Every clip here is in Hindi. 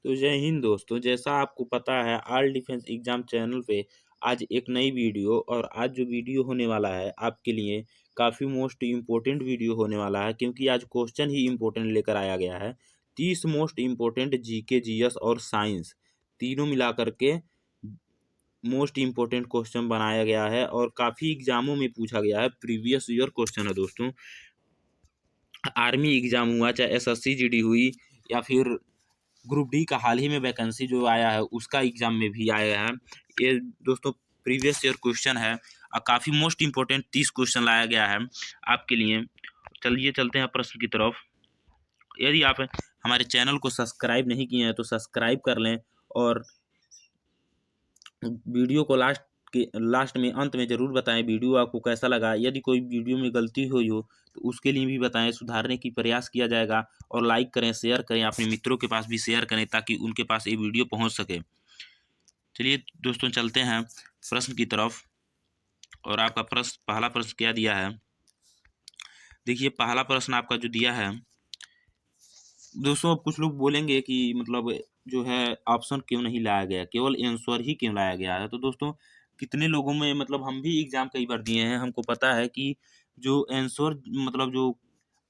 तो जय हिंद दोस्तों, जैसा आपको पता है ऑल डिफेंस एग्जाम चैनल पे आज एक नई वीडियो और आज जो वीडियो होने वाला है आपके लिए काफ़ी मोस्ट इम्पोर्टेंट वीडियो होने वाला है, क्योंकि आज क्वेश्चन ही इम्पोर्टेंट लेकर आया गया है। 30 मोस्ट इम्पोर्टेंट जीके जीएस और साइंस तीनों मिला करके मोस्ट इम्पोर्टेंट क्वेश्चन बनाया गया है और काफ़ी एग्जामों में पूछा गया है। प्रीवियस ईयर क्वेश्चन है दोस्तों। आर्मी एग्जाम हुआ, चाहे एसएससी जीडी हुई या फिर ग्रुप डी का हाल ही में वैकेंसी जो आया है उसका एग्जाम में भी आया है। ये दोस्तों प्रीवियस ईयर क्वेश्चन है और काफ़ी मोस्ट इम्पोर्टेंट 30 क्वेश्चन लाया गया है आपके लिए। चलिए चलते हैं प्रश्न की तरफ। यदि आप हमारे चैनल को सब्सक्राइब नहीं किए हैं तो सब्सक्राइब कर लें और वीडियो को लास्ट में अंत में ज़रूर बताएं वीडियो आपको कैसा लगा। यदि कोई वीडियो में गलती हुई हो तो उसके लिए भी बताएं, सुधारने की प्रयास किया जाएगा। और लाइक करें, शेयर करें, अपने मित्रों के पास भी शेयर करें ताकि उनके पास ये वीडियो पहुंच सके। चलिए दोस्तों चलते हैं प्रश्न की तरफ। और आपका पहला प्रश्न क्या दिया है, देखिए पहला प्रश्न आपका जो दिया है दोस्तों। अब कुछ लोग बोलेंगे कि मतलब जो है ऑप्शन क्यों नहीं लाया गया, केवल आंसर ही क्यों लाया गया है। तो दोस्तों कितने लोगों में मतलब हम भी एग्जाम कई बार दिए हैं, हमको पता है कि जो आंसर मतलब जो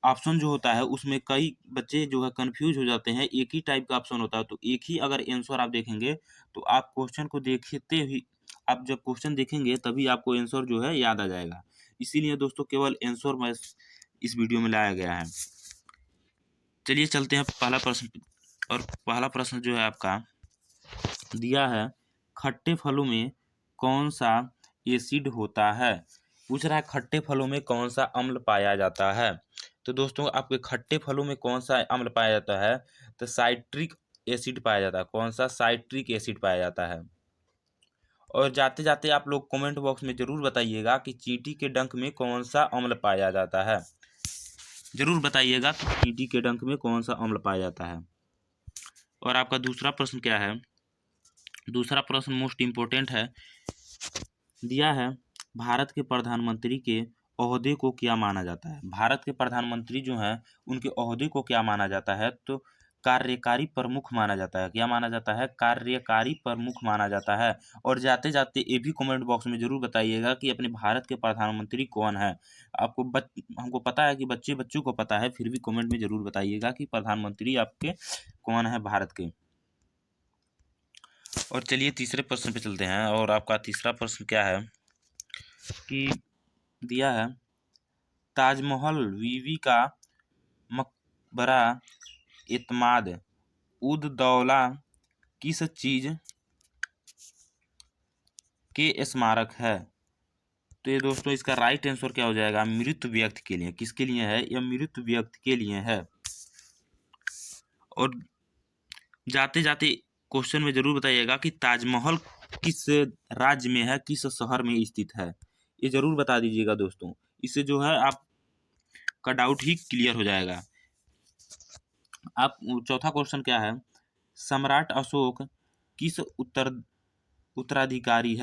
ऑप्शन जो होता है उसमें कई बच्चे जो है कंफ्यूज हो जाते हैं। एक ही टाइप का ऑप्शन होता है, तो एक ही अगर आंसर आप देखेंगे तो आप क्वेश्चन को देखते ही आप जब क्वेश्चन देखेंगे तभी आपको आंसर जो है याद आ जाएगा। इसीलिए दोस्तों केवल आंसर में इस वीडियो में लाया गया है। चलिए चलते हैं पहला प्रश्न। और पहला प्रश्न जो है आपका दिया है, खट्टे फलों में कौन सा एसिड होता है। पूछ रहा है खट्टे फलों में कौन सा अम्ल पाया जाता है। तो दोस्तों आपके खट्टे फलों में कौन सा अम्ल पाया जाता है, तो साइट्रिक एसिड पाया जाता है। कौन सा? साइट्रिक एसिड पाया जाता है। और जाते जाते आप लोग कमेंट बॉक्स में जरूर बताइएगा कि चींटी के डंक में कौन सा अम्ल पाया जाता है। जरूर बताइएगा कि चींटी के डंक में कौन सा अम्ल पाया जाता है। और आपका दूसरा प्रश्न क्या है, दूसरा प्रश्न मोस्ट इम्पोर्टेंट है। दिया है, भारत के प्रधानमंत्री के ओहदे को क्या माना जाता है। भारत के प्रधानमंत्री जो हैं उनके ओहदे को क्या माना जाता है, तो कार्यकारी प्रमुख माना जाता है। क्या माना जाता है? कार्यकारी प्रमुख माना जाता है। और जाते जाते ये भी कमेंट बॉक्स में जरूर बताइएगा कि अपने भारत के प्रधानमंत्री कौन है। आपको हमको पता है कि बच्चों को पता है, फिर भी कमेंट में जरूर बताइएगा कि प्रधानमंत्री आपके कौन है भारत के। और चलिए तीसरे प्रश्न पे चलते हैं। और आपका तीसरा प्रश्न क्या है कि दिया है, ताजमहल बीवी का मकबरा इत्माद उद दौला किस चीज के स्मारक है। तो ये दोस्तों इसका राइट आंसर क्या हो जाएगा, मृत व्यक्ति के लिए। किसके लिए है? यह मृत व्यक्ति के लिए है। और जाते जाते क्वेश्चन में जरूर बताइएगा कि ताजमहल किस राज्य में है, किस शहर में स्थित है। ये जरूर बता दीजिएगा दोस्तों, इससे जो है आपका डाउट ही क्लियर हो जाएगा। आप चौथा क्वेश्चन क्या है, सम्राट अशोक किस उत्तराधिकारी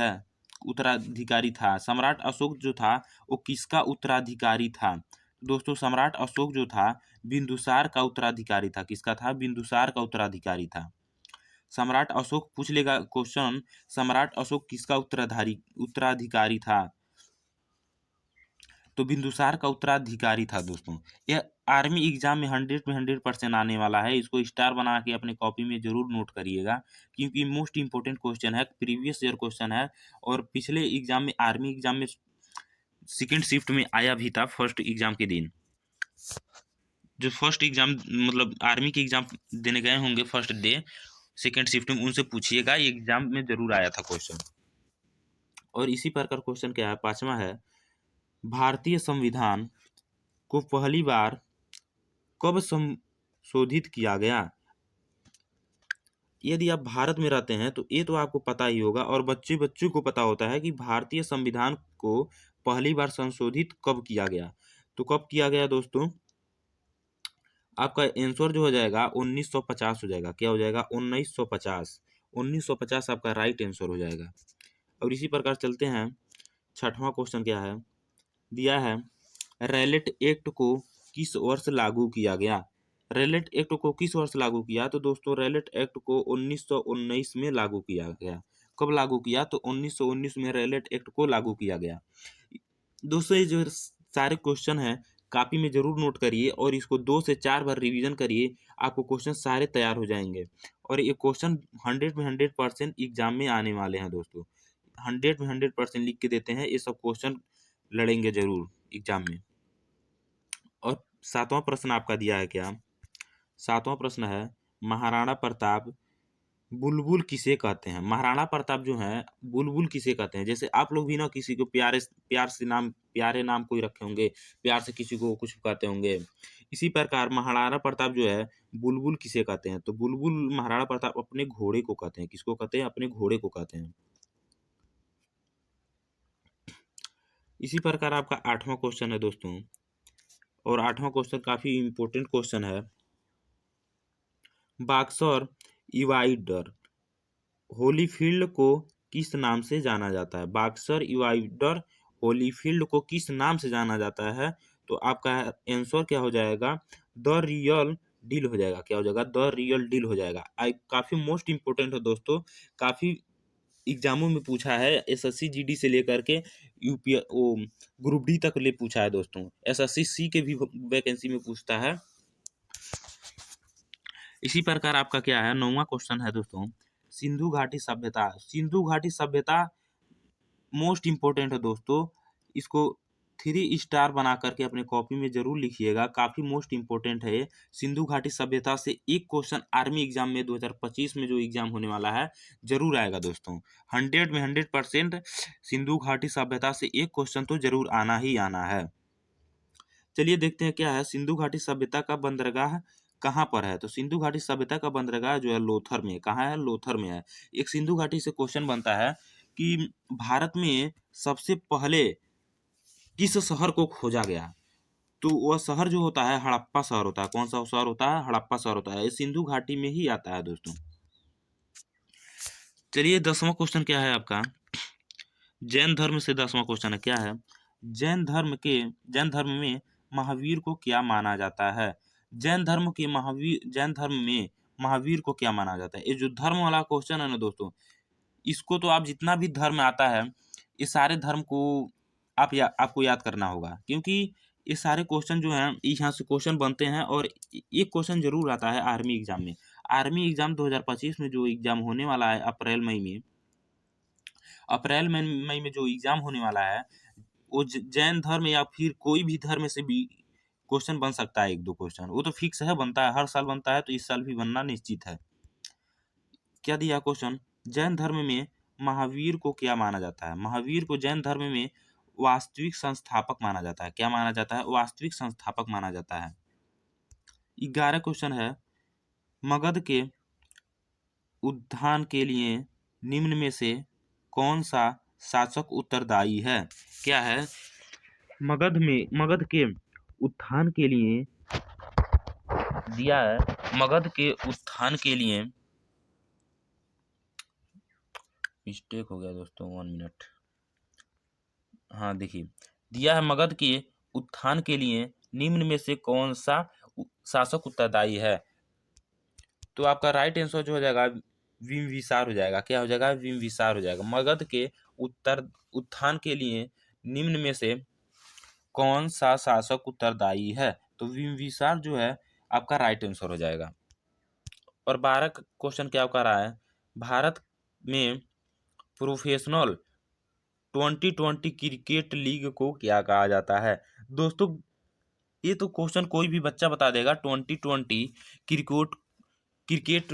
था। सम्राट अशोक जो था वो किसका उत्तराधिकारी था। दोस्तों सम्राट अशोक जो था बिंदुसार का उत्तराधिकारी था। किसका था? बिंदुसार का उत्तराधिकारी था। सम्राट अशोक पूछ लेगा क्वेश्चन, सम्राट अशोक किसका उत्तराधिकारी था, तो बिंदुसार का उत्तराधिकारी था। दोस्तों यह आर्मी एग्जाम में 100% आने वाला है। इसको स्टार बना के अपने कॉपी में जरूर नोट करिएगा, क्योंकि मोस्ट इंपोर्टेंट क्वेश्चन है, प्रीवियस ईयर क्वेश्चन है। और पिछले एग्जाम में आर्मी एग्जाम में सेकेंड शिफ्ट में आया भी था फर्स्ट एग्जाम के दिन। जो फर्स्ट एग्जाम मतलब आर्मी के एग्जाम देने गए होंगे फर्स्ट डे सेकेंड शिफ्ट में, उनसे पूछिएगा, ये एग्जाम में जरूर आया था क्वेश्चन। और इसी प्रकार क्वेश्चन क्या है, पांचवा है, भारतीय संविधान को पहली बार कब संशोधित किया गया। यदि आप भारत में रहते हैं तो ये तो आपको पता ही होगा, और बच्चों को पता होता है कि भारतीय संविधान को पहली बार संशोधित कब किया गया। तो कब किया गया दोस्तों, आपका आंसर जो हो जाएगा 1950 हो जाएगा। क्या हो जाएगा? 1950। 1950 आपका राइट आंसर हो जाएगा। और इसी प्रकार चलते हैं, छठवां क्वेश्चन क्या है, दिया है, रैलेट एक्ट को किस वर्ष लागू किया गया। रैलेट एक्ट को किस वर्ष लागू किया? तो दोस्तों रैलेट एक्ट को 1919 में लागू किया गया। कब लागू किया? तो 1919 में रैलेट एक्ट को लागू किया गया। दोस्तों ये जो सारे क्वेश्चन हैं कॉपी में जरूर नोट करिए और इसको 2 से 4 बार रिवीजन करिए, आपको क्वेश्चन सारे तैयार हो जाएंगे। और ये क्वेश्चन 100 में 100% एग्जाम में आने वाले हैं दोस्तों। 100 में 100% लिख के देते हैं, ये सब क्वेश्चन लड़ेंगे जरूर एग्जाम में। और 7वां प्रश्न आपका दिया है क्या? 7वां प्रश्न है, महाराणा प्रताप बुलबुल किसे कहते हैं? महाराणा प्रताप जो है बुलबुल किसे कहते हैं? जैसे आप लोग भी ना किसी को प्यारे नाम कोई रखे होंगे, प्यार से किसी को कुछ कहते होंगे, इसी प्रकार महाराणा प्रताप जो है बुलबुल किसे कहते हैं? तो बुलबुल महाराणा प्रताप अपने घोड़े को कहते हैं। किसको कहते हैं? अपने घोड़े को कहते हैं। इसी प्रकार आपका 8वां क्वेश्चन है दोस्तों, और 8वां क्वेश्चन काफी इंपॉर्टेंट क्वेश्चन है। बॉक्सर इवाइडर होलीफील्ड को किस नाम से जाना जाता है? बॉक्सर इवाइडर होलीफील्ड को किस नाम से जाना जाता है? तो आपका आंसर क्या हो जाएगा? द रियल डील हो जाएगा। क्या हो जाएगा? द रियल डील हो जाएगा। काफी मोस्ट इंपोर्टेंट है दोस्तों, काफी एग्जामों में पूछा है, एसएससी जीडी से लेकर के यूपी ओ ग्रुप डी तक ले पूछा है दोस्तों। एसएससी सी के भी वैकेंसी में पूछता है। इसी प्रकार आपका क्या है? 9वां क्वेश्चन है दोस्तों, सिंधु घाटी सभ्यता। सिंधु घाटी सभ्यता मोस्ट इंपोर्टेंट है दोस्तों, इसको 3 स्टार बना करके अपने कॉपी में जरूर लिखिएगा, काफी मोस्ट इंपोर्टेंट है ये। सिंधु घाटी सभ्यता से एक क्वेश्चन आर्मी एग्जाम में 2025 में जो एग्जाम होने वाला है जरूर आएगा दोस्तों। 100 में 100% सिंधु घाटी सभ्यता से एक क्वेश्चन तो जरूर आना ही आना है। चलिए देखते हैं क्या है। सिंधु घाटी सभ्यता का बंदरगाह कहाँ पर है? तो सिंधु घाटी सभ्यता का बंदरगाह जो है लोथर में। कहाँ है? लोथर में है। एक सिंधु घाटी से क्वेश्चन बनता है कि भारत में सबसे पहले किस शहर को खोजा गया? तो वह शहर जो होता है हड़प्पा शहर होता है। कौन सा शहर होता है? हड़प्पा शहर होता है। ये सिंधु घाटी में ही आता है दोस्तों। चलिए 10वां क्वेश्चन क्या है आपका? जैन धर्म से 10वां क्वेश्चन है। क्या है? जैन धर्म में महावीर को क्या माना जाता है? जैन धर्म में महावीर को क्या माना जाता है? ये जो धर्म वाला क्वेश्चन है ना दोस्तों, इसको तो आप जितना भी धर्म आता है ये सारे धर्म को आपको याद करना होगा, क्योंकि ये सारे क्वेश्चन जो हैं यहाँ से क्वेश्चन बनते हैं। और एक क्वेश्चन जरूर आता है आर्मी एग्जाम में। आर्मी एग्जाम 2025 में जो एग्जाम होने वाला है अप्रैल मई में जो एग्जाम होने वाला है वो जैन धर्म या फिर कोई भी धर्म से भी क्वेश्चन बन सकता है। 1-2 क्वेश्चन वो तो फिक्स है, बनता है, हर साल बनता है, तो इस साल भी बनना निश्चित है। क्या दिया क्वेश्चन? जैन धर्म में महावीर को क्या माना जाता है? महावीर को जैन धर्म में वास्तविक संस्थापक माना जाता है। क्या माना जाता है? वास्तविक संस्थापक माना जाता है। 11 क्वेश्चन है, मगध के उत्थान के लिए निम्न में से कौन सा शासक उत्तरदायी है? क्या है? मगध के उत्थान के लिए दिया है। मगध के उत्थान के लिए मिस्टेक हो गया दोस्तों, 1 मिनट। हाँ देखिए, दिया है मगध के उत्थान के लिए निम्न में से कौन सा शासक उत्तरदायी है? तो आपका राइट आंसर जो हो जाएगा बिंबिसार हो जाएगा। क्या हो जाएगा? बिंबिसार हो जाएगा। मगध के उत्थान के लिए निम्न में से कौन सा शासक उत्तरदायी है? तो बिंबिसार जो है आपका राइट आंसर हो जाएगा। और 12 क्वेश्चन क्या कर रहा है? भारत में प्रोफेशनल 2020 क्रिकेट लीग को क्या कहा जाता है? दोस्तों ये तो क्वेश्चन कोई भी बच्चा बता देगा। 2020 क्रिकेट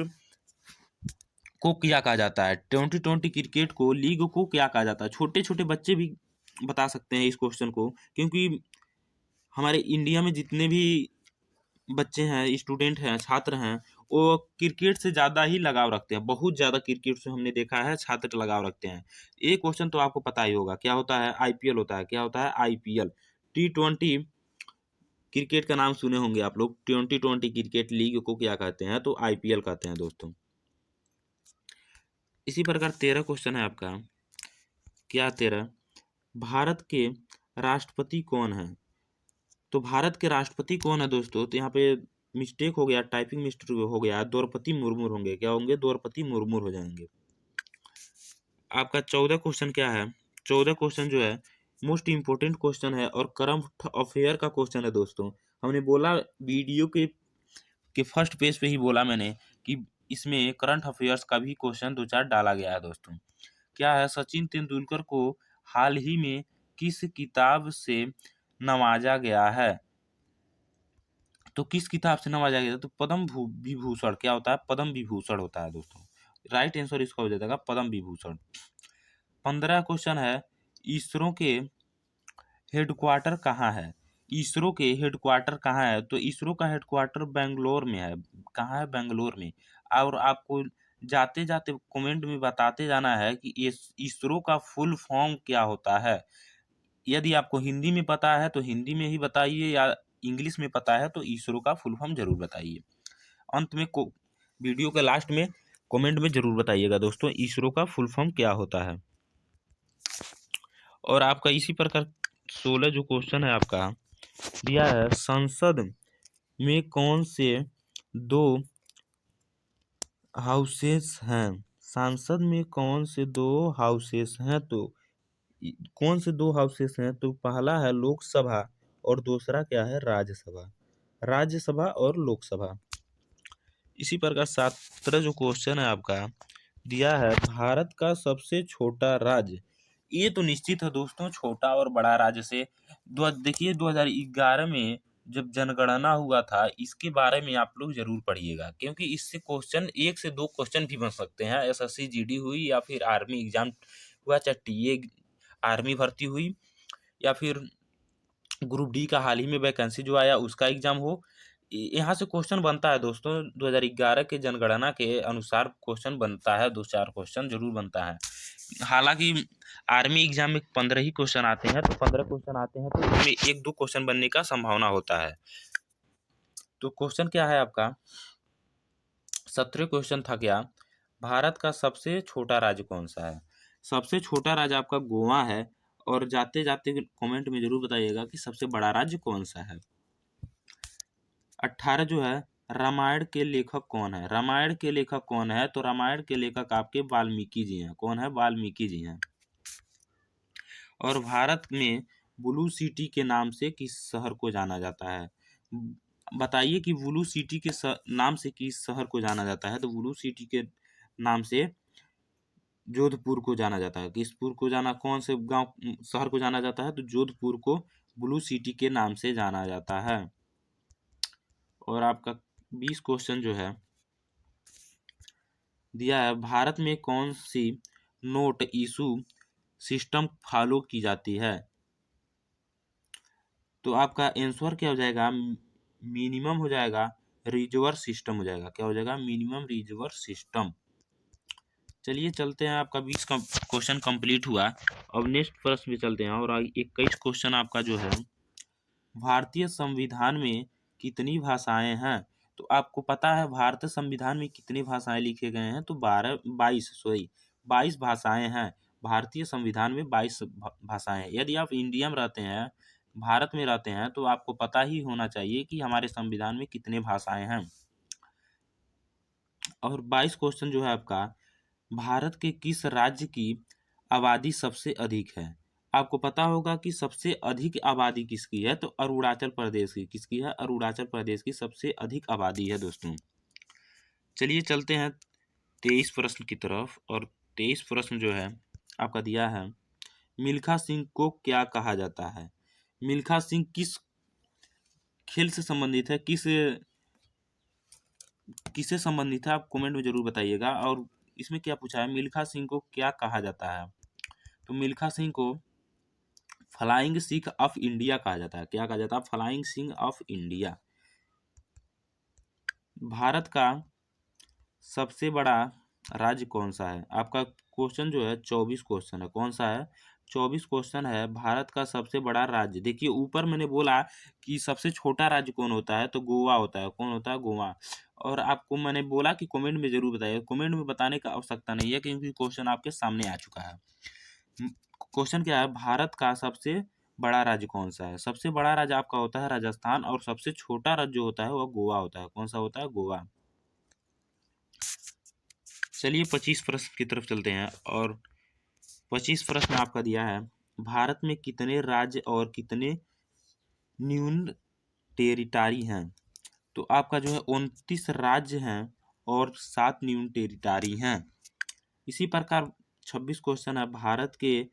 को क्या कहा जाता है? 2020 क्रिकेट को लीग को क्या कहा जाता है? छोटे छोटे बच्चे भी बता सकते हैं इस क्वेश्चन को, क्योंकि हमारे इंडिया में जितने भी बच्चे हैं, स्टूडेंट हैं, छात्र हैं, वो क्रिकेट से ज़्यादा ही लगाव रखते हैं। बहुत ज़्यादा क्रिकेट से हमने देखा है छात्र लगाव रखते हैं। एक क्वेश्चन तो आपको पता ही होगा, क्या होता है? आईपीएल होता है। क्या होता है? आईपीएल। T20 क्रिकेट का नाम सुने होंगे आप लोग। 2020 क्रिकेट लीग को क्या कहते हैं? तो आईपीएल कहते हैं दोस्तों। इसी प्रकार 13 क्वेश्चन है आपका। क्या 13? भारत के राष्ट्रपति कौन है? तो भारत के राष्ट्रपति कौन है दोस्तों? तो यहाँ पे मिस्टेक हो गया, टाइपिंग मिस्टेक हो गया, द्रौपदी मुर्मू होंगे, क्या होंगे? द्रौपदी मुर्मू हो जाएंगे। आपका 14 क्वेश्चन क्या है? 14 क्वेश्चन जो है मोस्ट इंपोर्टेंट क्वेश्चन है और करंट अफेयर का क्वेश्चन है दोस्तों। हमने बोला वीडियो के फर्स्ट पेज पे ही बोला मैंने कि इसमें करंट अफेयर्स का भी क्वेश्चन दो चार डाला गया है दोस्तों। क्या है? सचिन तेंदुलकर को हाल ही में किस किताब से नवाजा गया है? तो किस किताब से नवाजा गया? तो विभूषण। क्या होता है? पद्म विभूषण होता है दोस्तों। राइट आंसर इसका हो जाएगा पद्म विभूषण। 15 क्वेश्चन है, इसरो के हेडक्वार्टर कहाँ है? इसरो के हेडक्वार्टर कहाँ है? तो इसरो का हेडक्वार्टर बेंगलोर में है। कहाँ है? बेंगलोर में। और आपको जाते जाते कमेंट में बताते जाना है कि इसरो का फुल फॉर्म क्या होता है। यदि आपको हिंदी में पता है तो हिंदी में ही बताइए, या इंग्लिश में पता है तो इसरो का फुल फॉर्म जरूर बताइए। अंत में वीडियो के लास्ट में कमेंट में जरूर बताइएगा दोस्तों इसरो का फुल फॉर्म क्या होता है। और आपका इसी प्रकार 16 जो क्वेश्चन है आपका दिया है, संसद में कौन से दो हाउसेस हैं? संसद में कौन से दो हाउसेस हैं? तो कौन से दो हाउसेस हैं? तो पहला है लोकसभा और दूसरा क्या है? राज्यसभा। राज्यसभा और लोकसभा। इसी प्रकार 17 जो क्वेश्चन है आपका दिया है, भारत का सबसे छोटा राज्य। ये तो निश्चित है दोस्तों, छोटा और बड़ा राज्य से देखिए 2011 में जब जनगणना हुआ था, इसके बारे में आप लोग जरूर पढ़िएगा, क्योंकि इससे क्वेश्चन 1 से 2 क्वेश्चन भी बन सकते हैं। एसएससी जीडी हुई या फिर आर्मी एग्जाम हुआ, चाहे टीए आर्मी भर्ती हुई या फिर ग्रुप डी का हाल ही में वैकेंसी जो आया उसका एग्जाम हो, यहाँ से क्वेश्चन बनता है दोस्तों। 2011 के जनगणना के अनुसार क्वेश्चन बनता है, 2-4 क्वेश्चन जरूर बनता है। हालांकि आर्मी एग्जाम में 15 ही क्वेश्चन आते हैं, तो 15 क्वेश्चन आते हैं तो इसमें 1-2 क्वेश्चन बनने का संभावना होता है। तो क्वेश्चन क्या है आपका? 17 क्वेश्चन था क्या, भारत का सबसे छोटा राज्य कौन सा है? सबसे छोटा राज्य आपका गोवा है। और जाते जाते कमेंट में जरूर बताइएगा कि सबसे बड़ा राज्य कौन सा है। 18 जो है, रामायण के लेखक कौन है? रामायण के लेखक कौन है? तो रामायण के लेखक आपके वाल्मीकि जी हैं। कौन है? वाल्मीकि जी हैं। और भारत में ब्लू सिटी के नाम से किस शहर को जाना जाता है? बताइए कि ब्लू सिटी के नाम से किस शहर को जाना जाता है? तो ब्लू सिटी के नाम से जोधपुर को जाना जाता है। किसपुर को जाना, कौन से गांव शहर को जाना जाता है? तो जोधपुर को ब्लू सिटी के नाम से जाना जाता है। और आपका 20 क्वेश्चन जो है दिया है, भारत में कौन सी नोट इशू सिस्टम फॉलो की जाती है? तो आपका आंसर क्या हो जाएगा? मिनिमम हो जाएगा, रिजर्व सिस्टम हो जाएगा। क्या हो जाएगा? Minimum reserve system. चलिए चलते हैं, आपका 20 का क्वेश्चन कंप्लीट हुआ। अब नेक्स्ट प्रश्न में चलते हैं। और 21 क्वेश्चन आपका जो है, भारतीय संविधान में कितनी भाषाएं हैं? तो आपको पता है भारतीय संविधान में कितनी भाषाएं लिखे गए हैं? तो 22 भाषाएं हैं। भारतीय संविधान में 22 भाषाएं हैं। यदि आप इंडिया में रहते हैं, भारत में रहते हैं, तो आपको पता ही होना चाहिए कि हमारे संविधान में कितने भाषाएं हैं। और 22 क्वेश्चन जो है आपका, भारत के किस राज्य की आबादी सबसे अधिक है? आपको पता होगा कि सबसे अधिक आबादी किसकी है? तो अरुणाचल प्रदेश की। किसकी है? अरुणाचल प्रदेश की सबसे अधिक आबादी है दोस्तों। चलिए चलते हैं 23 प्रश्न की तरफ। और 23 प्रश्न जो है आपका दिया है, मिल्खा सिंह को क्या कहा जाता है? मिल्खा सिंह किस खेल से संबंधित है? किससे संबंधित है? आप कमेंट में जरूर बताइएगा। और इसमें क्या पूछा है, मिल्खा सिंह को क्या कहा जाता है? तो मिल्खा सिंह को फ्लाइंग सिख ऑफ इंडिया कहा जाता है। क्या कहा जाता है? Flying Singh of India. Bharat का सबसे बड़ा राज्य कौन सा है? आपका क्वेश्चन जो है 24 क्वेश्चन है। कौन सा है? 24 क्वेश्चन है, भारत का सबसे बड़ा राज्य। देखिए ऊपर मैंने बोला कि सबसे छोटा राज्य कौन होता है? तो गोवा होता है। कौन होता है? गोवा। और आपको मैंने बोला कि कमेंट में जरूर बताइए। कमेंट में बताने का आवश्यकता नहीं है, क्योंकि क्वेश्चन आपके सामने आ चुका है। क्वेश्चन क्या है, भारत का सबसे बड़ा राज्य कौन सा है? सबसे बड़ा राज्य आपका होता है राजस्थान और सबसे छोटा राज्य जो होता है वह गोवा होता है। कौन सा होता है? गोवा। चलिए 25 प्रश्न की तरफ चलते हैं और 25 प्रश्न आपका दिया है, भारत में कितने राज्य और कितने न्यून टेरिटरी हैं? तो आपका जो है 29 राज्य हैं और 7 न्यून टेरिटरी हैं। इसी प्रकार 26 क्वेश्चन है, भारत के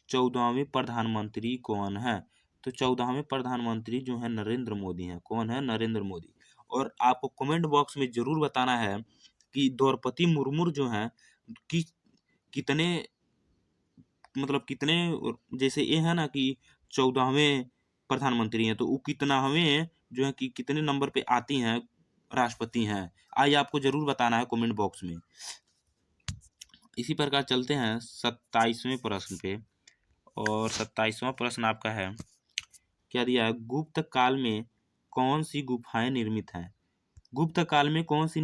14वें प्रधानमंत्री कौन है? तो 14वें प्रधानमंत्री जो है नरेंद्र मोदी हैं। कौन है? नरेंद्र मोदी। और आपको कमेंट बॉक्स में जरूर बताना है कि द्रौपदी मुर्मू जो हैं कि कितने, मतलब कितने, जैसे ये है ना कि 14वें प्रधानमंत्री हैं तो वो कितनावें जो है कि कितने नंबर पे आती हैं, राष्ट्रपति हैं, आइए आपको जरूर बताना है कमेंट बॉक्स में। इसी प्रकार चलते हैं 27वें प्रश्न पे और 27वां प्रश्न आपका है, क्या दिया है, गुप्त काल में कौन सी गुफाएं निर्मित हैं? गुप्त काल में कौन सी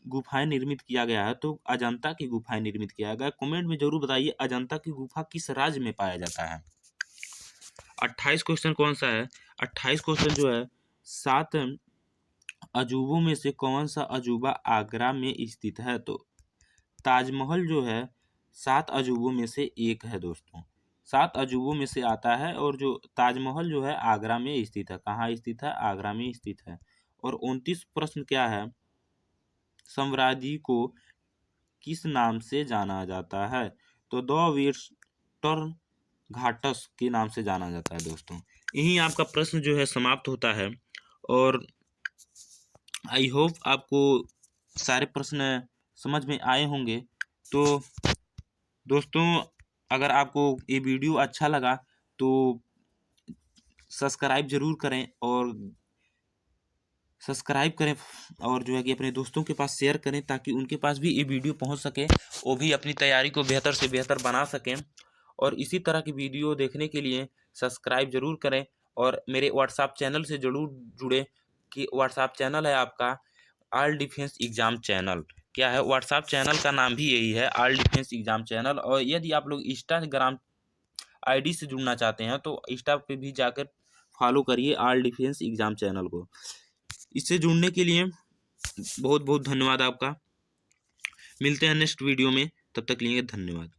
गुफाएं निर्मित किया गया है? तो अजंता की गुफाएं निर्मित किया गया। कमेंट में जरूर बताइए अजंता की गुफा किस राज्य में पाया जाता है। 28 क्वेश्चन कौन सा है? 28 क्वेश्चन जो है, 7 अजूबों में से कौन सा अजूबा आगरा में स्थित है? तो ताजमहल जो है 7 अजूबों में से एक है दोस्तों, 7 अजूबों में से आता है और जो ताजमहल जो है आगरा में स्थित है। कहाँ स्थित है? आगरा में स्थित है। और 29 प्रश्न क्या है, साम्राज्य को किस नाम से जाना जाता है? तो द वेस्टर्न घाटस के नाम से जाना जाता है दोस्तों। यही आपका प्रश्न जो है समाप्त होता है और आई होप आपको सारे प्रश्न समझ में आए होंगे। तो दोस्तों अगर आपको ये वीडियो अच्छा लगा तो सब्सक्राइब जरूर करें और जो है कि अपने दोस्तों के पास शेयर करें ताकि उनके पास भी ये वीडियो पहुंच सके, वो भी अपनी तैयारी को बेहतर से बेहतर बना सकें। और इसी तरह की वीडियो देखने के लिए सब्सक्राइब जरूर करें और मेरे व्हाट्सएप चैनल से जरूर जुड़े कि व्हाट्सएप चैनल है आपका ऑल डिफेंस एग्जाम चैनल। क्या है? व्हाट्सएप चैनल का नाम भी यही है, ऑल डिफेंस एग्जाम चैनल। और यदि आप लोग इंस्टाग्राम आईडी से जुड़ना चाहते हैं तो इंस्टा पे भी जाकर फॉलो करिए ऑल डिफेंस एग्जाम चैनल को। इससे जुड़ने के लिए बहुत बहुत धन्यवाद आपका। मिलते हैं नेक्स्ट वीडियो में, तब तक के लिए धन्यवाद।